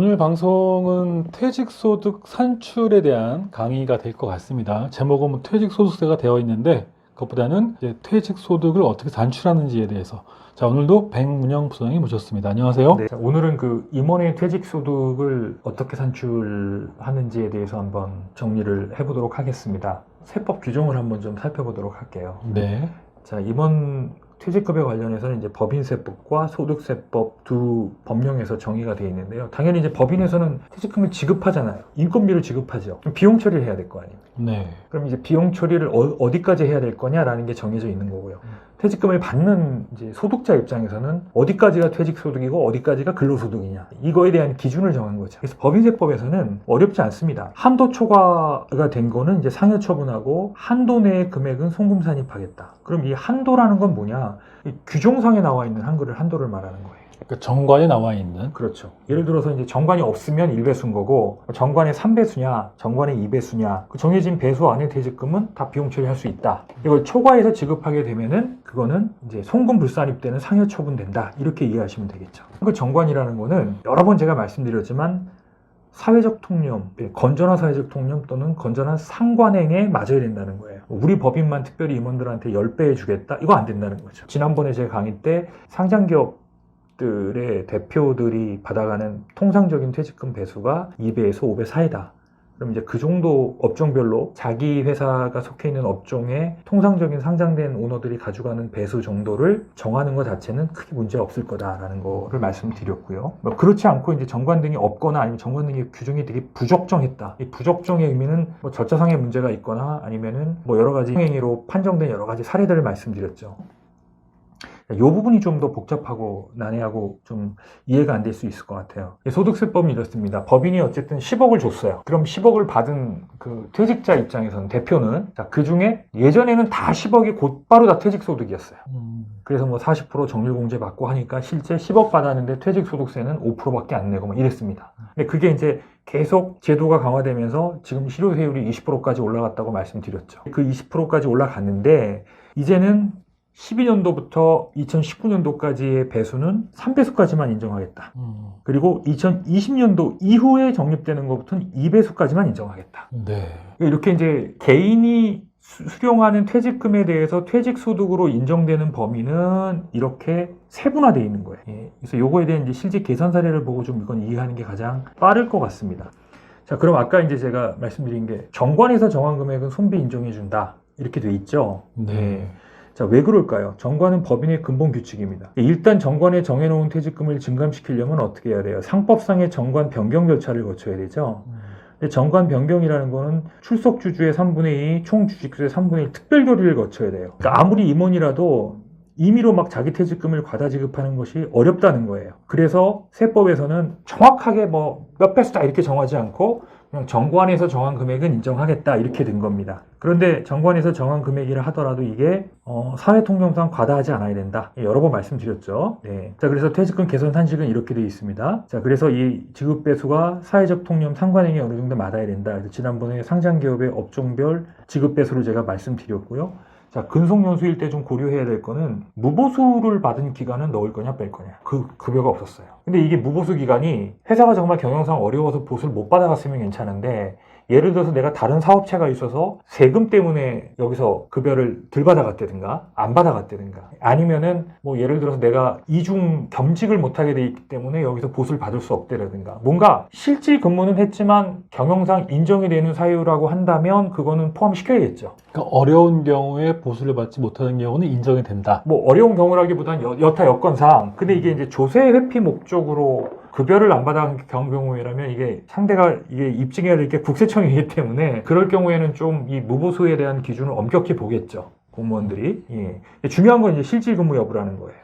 오늘 방송은 퇴직소득 산출에 대한 강의가 될 것 같습니다. 제목은 뭐 퇴직소득세가 되어 있는데 그것보다는 이제 퇴직소득을 어떻게 산출하는지에 대해서 자, 오늘도 백문영 부장님 모셨습니다. 안녕하세요. 네, 오늘은 그 임원의 퇴직소득을 어떻게 산출하는지에 대해서 한번 정리를 해보도록 하겠습니다. 세법 규정을 한번 좀 살펴보도록 할게요. 네. 자, 임원 퇴직급여 관련해서는 이제 법인세법과 소득세법 두 법령에서 정의가 되어 있는데요. 당연히 이제 법인에서는 퇴직금을 지급하잖아요. 인건비를 지급하죠. 그럼 비용 처리를 해야 될 거 아니에요. 네. 그럼 이제 비용 처리를 어디까지 해야 될 거냐라는 게 정해져 있는 거고요. 퇴직금을 받는 이제 소득자 입장에서는 어디까지가 퇴직소득이고 어디까지가 근로소득이냐, 이거에 대한 기준을 정한 거죠. 그래서 법인세법에서는 어렵지 않습니다. 한도 초과가 된 거는 이제 상여처분하고 한도 내의 금액은 송금산입하겠다. 그럼 이 한도라는 건 뭐냐? 이 규정상에 나와 있는 한글을 한도를 말하는 거예요. 그러니까 정관에 나와 있는. 그렇죠. 예를 들어서 이제 정관이 없으면 1배수인 거고, 정관의 3배수냐, 정관의 2배수냐, 그 정해진 배수 안에 퇴직금은 다 비용 처리할 수 있다. 이걸 초과해서 지급하게 되면은 그거는 이제 송금 불산입 때는 상여 처분된다. 이렇게 이해하시면 되겠죠. 그 정관이라는 거는 여러 번 제가 말씀드렸지만 사회적 통념, 건전한 사회적 통념 또는 건전한 상관행에 맞아야 된다는 거예요. 우리 법인만 특별히 임원들한테 10배 해주겠다? 이거 안 된다는 거죠. 지난번에 제 강의 때 상장기업 들의 대표들이 받아가는 통상적인 퇴직금 배수가 2배에서 5배 사이다. 그럼 이제 그 정도 업종별로 자기 회사가 속해 있는 업종의 통상적인 상장된 오너들이 가져가는 배수 정도를 정하는 것 자체는 크게 문제 없을 거다라는 거를 말씀드렸고요. 그렇지 않고 이제 정관 등이 없거나 아니면 정관 등의 규정이 되게 부적정했다. 이 부적정의 의미는 뭐 절차상의 문제가 있거나 아니면은 뭐 여러 가지 행위로 판정된 여러 가지 사례들을 말씀드렸죠. 이 부분이 좀 더 복잡하고 난해하고 좀 이해가 안 될 수 있을 것 같아요. 소득세법은 이렇습니다. 법인이 어쨌든 10억을 줬어요. 그럼 10억을 받은 그 퇴직자 입장에서는 대표는 그 중에 예전에는 다 10억이 곧바로 다 퇴직소득이었어요. 그래서 뭐 40% 정률공제 받고 하니까 실제 10억 받았는데 퇴직소득세는 5%밖에 안 내고 뭐 이랬습니다. 근데 그게 이제 계속 제도가 강화되면서 지금 실효세율이 20%까지 올라갔다고 말씀드렸죠. 그 20%까지 올라갔는데 이제는 12년도부터 2019년도까지의 배수는 3배수까지만 인정하겠다. 그리고 2020년도 이후에 적립되는 것부터는 2배수까지만 인정하겠다. 네. 이렇게 이제 개인이 수령하는 퇴직금에 대해서 퇴직소득으로 인정되는 범위는 이렇게 세분화되어 있는 거예요. 그래서 요거에 대한 이제 실제 계산 사례를 보고 좀 이건 이해하는 게 가장 빠를 것 같습니다. 자, 그럼 아까 이제 제가 말씀드린 게 정관에서 정한 금액은 손배 인정해준다. 이렇게 돼 있죠. 네. 자, 왜 그럴까요? 정관은 법인의 근본 규칙입니다. 일단 정관에 정해놓은 퇴직금을 증감시키려면 어떻게 해야 돼요? 상법상의 정관 변경 절차를 거쳐야 되죠. 근데 정관 변경이라는 거는 출석주주의 3분의 2, 총주식수의 3분의 1 특별결의를 거쳐야 돼요. 그러니까 아무리 임원이라도 임의로 막 자기 퇴직금을 과다 지급하는 것이 어렵다는 거예요. 그래서 세법에서는 정확하게 뭐 몇 배수다 이렇게 정하지 않고 그냥 정관에서 정한 금액은 인정하겠다 이렇게 된 겁니다. 그런데 정관에서 정한 금액이라 하더라도 이게 사회통념상 과다하지 않아야 된다. 여러 번 말씀드렸죠. 네. 자, 그래서 퇴직금 개선 산식은 이렇게 되어 있습니다. 자, 그래서 이 지급 배수가 사회적 통념 상관행위 어느 정도 맞아야 된다. 그래서 지난번에 상장기업의 업종별 지급 배수를 제가 말씀드렸고요. 자, 근속연수일 때 좀 고려해야 될 거는 무보수를 받은 기간은 넣을 거냐 뺄 거냐. 그 급여가 없었어요. 근데 이게 무보수 기간이 회사가 정말 경영상 어려워서 보수를 못 받아갔으면 괜찮은데 예를 들어서 내가 다른 사업체가 있어서 세금 때문에 여기서 급여를 덜 받아갔다든가 안 받아갔다든가 아니면은 뭐 예를 들어서 내가 이중 겸직을 못하게 돼 있기 때문에 여기서 보수를 받을 수 없다든가 뭔가 실질 근무는 했지만 경영상 인정이 되는 사유라고 한다면 그거는 포함시켜야겠죠. 그러니까 어려운 경우에 보수를 받지 못하는 경우는 인정이 된다. 뭐 어려운 경우라기보다는 여타 여건상 근데 이게 이제 조세 회피 목적으로 급여를 안 받아간 경우라면 이게 상대가 이게 입증해야 될 게 국세청이기 때문에 그럴 경우에는 좀 이 무보수에 대한 기준을 엄격히 보겠죠. 공무원들이. 예. 중요한 건 이제 실질 근무 여부라는 거예요.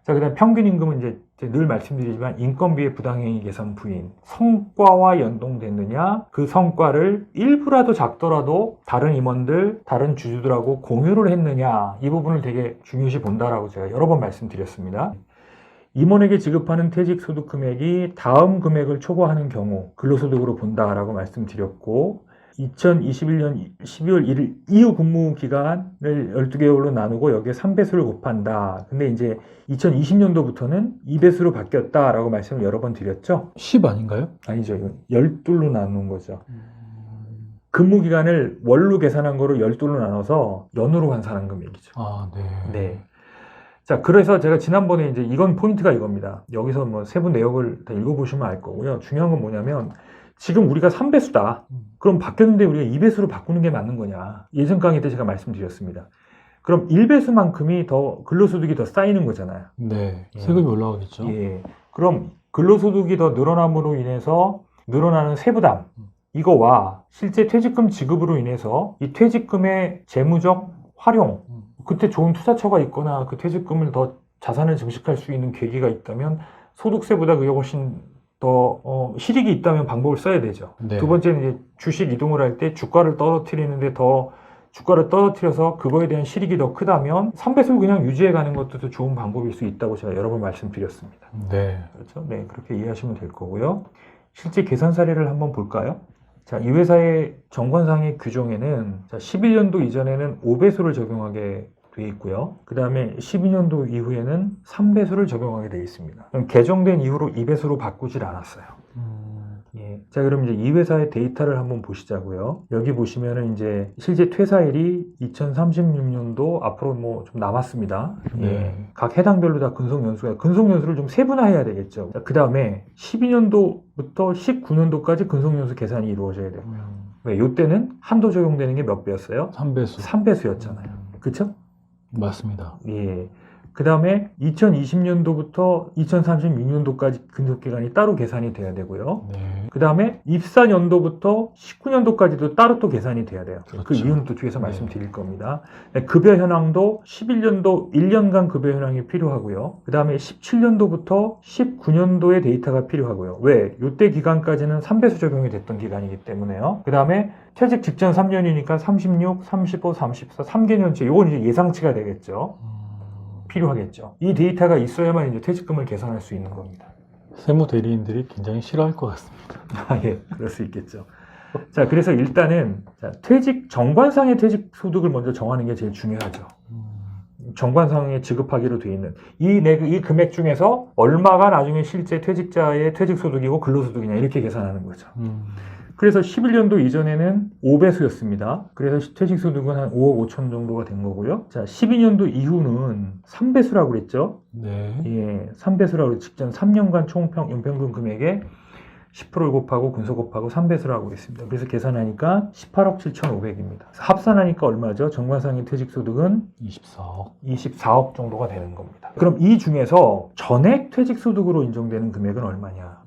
자, 그다음 평균 임금은 이제 늘 말씀드리지만 인건비의 부당행위 계산 부인, 성과와 연동됐느냐, 그 성과를 일부라도 작더라도 다른 임원들, 다른 주주들하고 공유를 했느냐, 이 부분을 되게 중요시 본다라고 제가 여러 번 말씀드렸습니다. 임원에게 지급하는 퇴직소득 금액이 다음 금액을 초과하는 경우 근로소득으로 본다라고 말씀드렸고 2021년 12월 1일 이후 근무 기간을 12개월로 나누고 여기에 3배수를 곱한다. 근데 이제 2020년도부터는 2배수로 바뀌었다라고 말씀을 여러 번 드렸죠? 10 아닌가요? 아니죠. 이건 12로 나눈 거죠. 근무 기간을 월로 계산한 거를 12로 나눠서 연으로 환산한 금액이죠. 아, 네. 네. 자, 그래서 제가 지난번에 이제 이건 포인트가 이겁니다. 여기서 뭐 세부 내역을 다 읽어보시면 알 거고요. 중요한 건 뭐냐면 지금 우리가 3배수다. 그럼 바뀌었는데 우리가 2배수로 바꾸는 게 맞는 거냐. 예전 강의 때 제가 말씀드렸습니다. 그럼 1배수만큼이 더 근로소득이 더 쌓이는 거잖아요. 네. 세금이 올라가겠죠. 예. 그럼 근로소득이 더 늘어남으로 인해서 늘어나는 세부담 이거와 실제 퇴직금 지급으로 인해서 이 퇴직금의 재무적 활용 그때 좋은 투자처가 있거나 그 퇴직금을 더 자산을 증식할 수 있는 계기가 있다면 소득세보다 그게 훨씬 더 실익이 있다면 방법을 써야 되죠. 네. 두 번째는 이제 주식 이동을 할 때 주가를 떨어뜨리는데 더 주가를 떨어뜨려서 그거에 대한 실익이 더 크다면 3배수를 그냥 유지해 가는 것도 더 좋은 방법일 수 있다고 제가 여러 번 말씀드렸습니다. 네. 그렇죠? 네, 그렇게 이해하시면 될 거고요. 실제 계산 사례를 한번 볼까요? 자, 이 회사의 정관상의 규정에는 11년도 이전에는 5배수를 적용하게 돼 있고요. 그 다음에 12년도 이후에는 3배수를 적용하게 되어 있습니다. 그럼 개정된 이후로 2배수로 바꾸질 않았어요. 예. 자, 그럼 이제 이 회사의 데이터를 한번 보시자고요. 여기 보시면은 이제 실제 퇴사일이 2036년도 앞으로 뭐 좀 남았습니다. 네. 예. 각 해당별로 다 근속연수를 좀 세분화해야 되겠죠. 그 다음에 12년도부터 19년도까지 근속연수 계산이 이루어져야 돼요. 왜? 요때는 한도 적용되는 게 몇 배였어요? 3배수. 3배수였잖아요. 그쵸? 맞습니다. 예. 그 다음에 2020년도부터 2036년도까지 근속기간이 따로 계산이 돼야 되고요. 네. 그 다음에 입사 연도부터 19년도까지도 따로 또 계산이 돼야 돼요. 그 그렇죠. 이유는 또 뒤에서 말씀드릴 겁니다. 급여 현황도 11년도 1년간 급여 현황이 필요하고요. 그 다음에 17년도부터 19년도의 데이터가 필요하고요. 왜? 이때 기간까지는 3배수 적용이 됐던 기간이기 때문에요. 그 다음에 퇴직 직전 3년이니까 36, 35, 34, 3개년치. 이건 이제 예상치가 되겠죠. 필요하겠죠. 이 데이터가 있어야만 이제 퇴직금을 계산할 수 있는 겁니다. 세무 대리인들이 굉장히 싫어할 것 같습니다. 아, 예, 그럴 수 있겠죠. 자, 그래서 일단은 정관상의 퇴직 소득을 먼저 정하는 게 제일 중요하죠. 정관상에 지급하기로 돼 있는 이 금액 중에서 얼마가 나중에 실제 퇴직자의 퇴직 소득이고 근로소득이냐 이렇게 계산하는 거죠. 그래서 11년도 이전에는 5배수였습니다. 그래서 퇴직소득은 한 5억 5천 정도가 된 거고요. 자, 12년도 이후는 3배수라고 그랬죠? 네. 예, 3배수라고 직전 3년간 총 연평균 금액에 10%를 곱하고 근소 곱하고 3배수라고 했습니다. 그래서 계산하니까 18억 7,500입니다. 합산하니까 얼마죠? 정관상의 퇴직소득은 24억. 24억 정도가 되는 겁니다. 그럼 이 중에서 전액 퇴직소득으로 인정되는 금액은 얼마냐?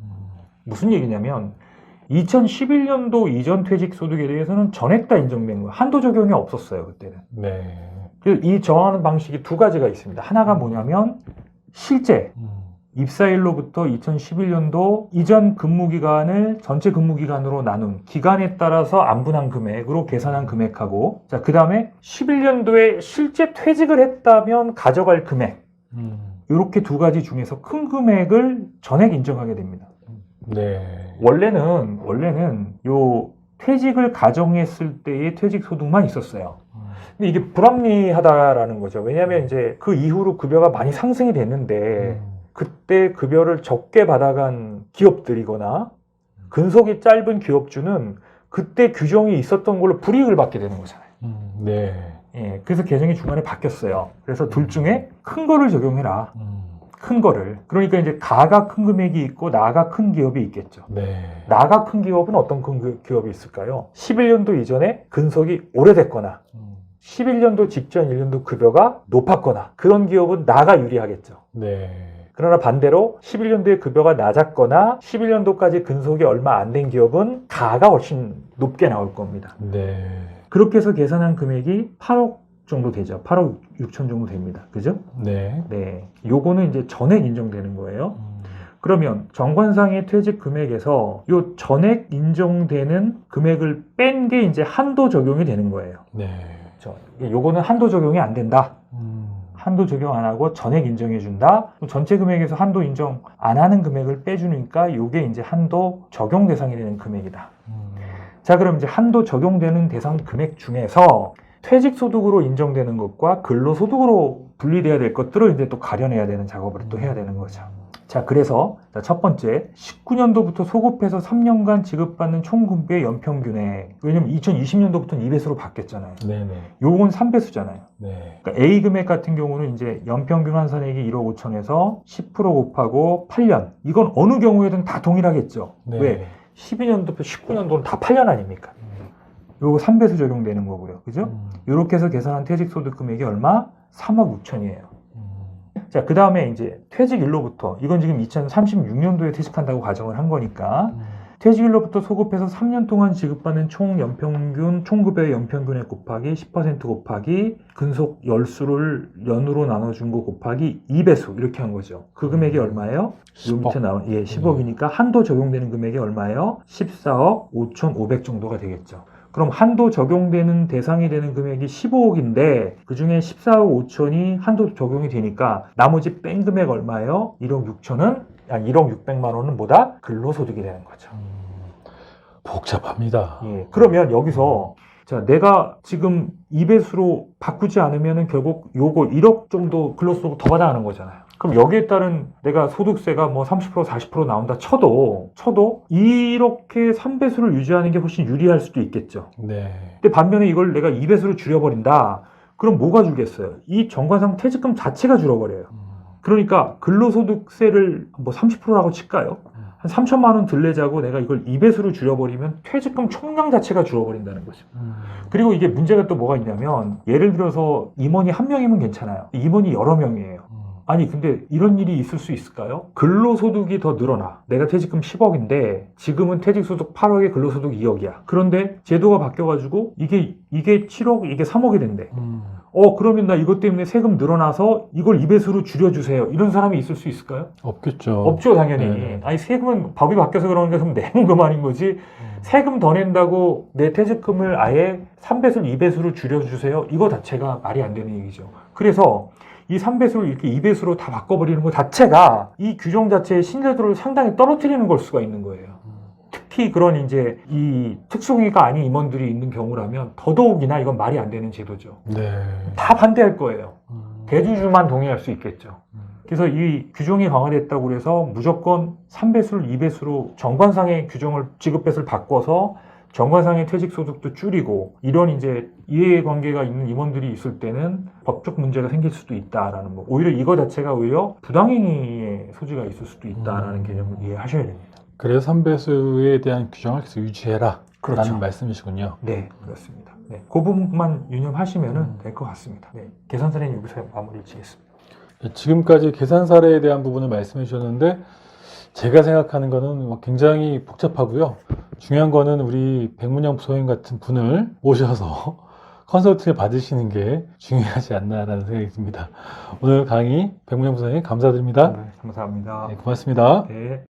무슨 얘기냐면 2011년도 이전 퇴직소득에 대해서는 전액 다 인정된 거예요. 한도 적용이 없었어요, 그때는. 네. 그래서 이 정하는 방식이 두 가지가 있습니다. 하나가 뭐냐면 실제 입사일로부터 2011년도 이전 근무기간을 전체 근무기간으로 나눈 기간에 따라서 안분한 금액으로 계산한 금액하고 자, 그 다음에 11년도에 실제 퇴직을 했다면 가져갈 금액 이렇게 두 가지 중에서 큰 금액을 전액 인정하게 됩니다. 네. 원래는 요 퇴직을 가정했을 때의 퇴직 소득만 있었어요. 근데 이게 불합리하다라는 거죠. 왜냐하면 이제 그 이후로 급여가 많이 상승이 됐는데 그때 급여를 적게 받아간 기업들이거나 근속이 짧은 기업주는 그때 규정이 있었던 걸로 불이익을 받게 되는 거잖아요. 네. 예, 그래서 개정이 중간에 바뀌었어요. 그래서 둘 중에 큰 거를 적용해라. 큰 거를. 그러니까 이제 가가 큰 금액이 있고 나가 큰 기업이 있겠죠. 네. 나가 큰 기업은 어떤 큰 기업이 있을까요? 11년도 이전에 근속이 오래됐거나 11년도 직전 1년도 급여가 높았거나 그런 기업은 나가 유리하겠죠. 네. 그러나 반대로 11년도에 급여가 낮았거나 11년도까지 근속이 얼마 안 된 기업은 가가 훨씬 높게 나올 겁니다. 네. 그렇게 해서 계산한 금액이 8억 정도 되죠. 8억 6천 정도 됩니다. 그죠? 네. 네. 요거는 이제 전액 인정되는 거예요. 그러면 정관상의 퇴직 금액에서 요 전액 인정되는 금액을 뺀 게 이제 한도 적용이 되는 거예요. 네. 요거는 한도 적용이 안 된다. 한도 적용 안 하고 전액 인정해 준다. 전체 금액에서 한도 인정 안 하는 금액을 빼주니까 요게 이제 한도 적용 대상이 되는 금액이다. 자, 그럼 이제 한도 적용되는 대상 금액 중에서 퇴직소득으로 인정되는 것과 근로소득으로 분리돼야 될 것들을 이제 또 가려내야 되는 작업을 또 해야 되는 거죠. 자, 그래서 첫 번째, 19년도부터 소급해서 3년간 지급받는 총급의 연평균액. 왜냐면 2020년도부터는 2배수로 바뀌었잖아요. 네네. 요건 3배수잖아요. 네. 그러니까 A 금액 같은 경우는 이제 연평균 환산액이 1억 5천에서 10% 곱하고 8년. 이건 어느 경우에든 다 동일하겠죠. 네. 왜? 12년도부터 19년도는 다 8년 아닙니까? 요거 3배수 적용되는 거고요. 그죠? 요렇게 해서 계산한 퇴직소득 금액이 얼마? 3억 6천이에요. 자, 그 다음에 이제 퇴직일로부터, 이건 지금 2036년도에 퇴직한다고 가정을 한 거니까, 퇴직일로부터 소급해서 3년 동안 지급받는 총 연평균, 총급의 연평균액 곱하기 10% 곱하기 근속 열수를 연으로 나눠준 거 곱하기 2배수, 이렇게 한 거죠. 그 금액이 얼마예요? 요 10억. 밑에 나온, 10억이니까 한도 적용되는 금액이 얼마예요? 14억 5,500 정도가 되겠죠. 그럼 한도 적용되는 대상이 되는 금액이 15억인데 그 중에 14억 5천이 한도 적용이 되니까 나머지 뺀 금액 얼마예요? 1억 6천은 1억 600만 원은 뭐다? 근로소득이 되는 거죠. 복잡합니다. 예. 그러면 여기서 자, 내가 지금 2배수로 바꾸지 않으면 결국 요거 1억 정도 근로소득 더 받아가는 거잖아요. 그럼 여기에 따른 내가 소득세가 뭐 30% 40% 나온다 쳐도 이렇게 3배수를 유지하는 게 훨씬 유리할 수도 있겠죠. 네. 근데 반면에 이걸 내가 2배수로 줄여버린다. 그럼 뭐가 줄겠어요? 이 정관상 퇴직금 자체가 줄어버려요. 그러니까 근로소득세를 뭐 30%라고 칠까요? 한 3천만 원 들내자고 내가 이걸 2배수로 줄여버리면 퇴직금 총량 자체가 줄어버린다는 거죠. 그리고 이게 문제가 또 뭐가 있냐면 예를 들어서 임원이 한 명이면 괜찮아요. 임원이 여러 명이에요. 아니 근데 이런 일이 있을 수 있을까요? 근로소득이 더 늘어나. 내가 퇴직금 10억인데 지금은 퇴직소득 8억에 근로소득 2억이야. 그런데 제도가 바뀌어가지고 이게 7억, 이게 3억이 된대. 그러면 나 이것 때문에 세금 늘어나서 이걸 2배수로 줄여주세요. 이런 사람이 있을 수 있을까요? 없겠죠. 없죠, 당연히. 네. 아니, 세금은 법이 바뀌어서 그러는 게 그럼 내는 그만인 거지. 세금 더 낸다고 내 퇴직금을 아예 3배수, 2배수로 줄여주세요. 이거 자체가 말이 안 되는 얘기죠. 그래서 이 3배수를 이렇게 2배수로 다 바꿔버리는 것 자체가 이 규정 자체의 신뢰도를 상당히 떨어뜨리는 걸 수가 있는 거예요. 특히 그런 이제 이 특수공익가 아닌 임원들이 있는 경우라면 더더욱이나 이건 말이 안 되는 제도죠. 네. 다 반대할 거예요. 대주주만 동의할 수 있겠죠. 그래서 이 규정이 강화됐다고 해서 무조건 3배수를 2배수로 정관상의 규정을 지급배수를 바꿔서 정관상의 퇴직소득도 줄이고 이런 이제 이해관계가 있는 임원들이 있을 때는 법적 문제가 생길 수도 있다라는 거. 오히려 이거 자체가 오히려 부당행위의 소지가 있을 수도 있다라는 개념을 이해하셔야 됩니다. 그래서 3배수에 대한 규정을 계속 유지해라. 그렇죠. 라는 말씀이시군요. 네, 그렇습니다. 네, 그 부분만 유념하시면 될 것 같습니다. 네, 계산사례는 여기서 마무리 지겠습니다. 지금까지 계산 사례에 대한 부분을 말씀해 주셨는데 제가 생각하는 거는 굉장히 복잡하고요. 중요한 거는 우리 백문영 부소장 같은 분을 모셔서 컨설팅을 받으시는 게 중요하지 않나라는 생각이 듭니다. 오늘 강의 백문영 부소장님 감사드립니다. 네, 감사합니다. 네, 고맙습니다. 네.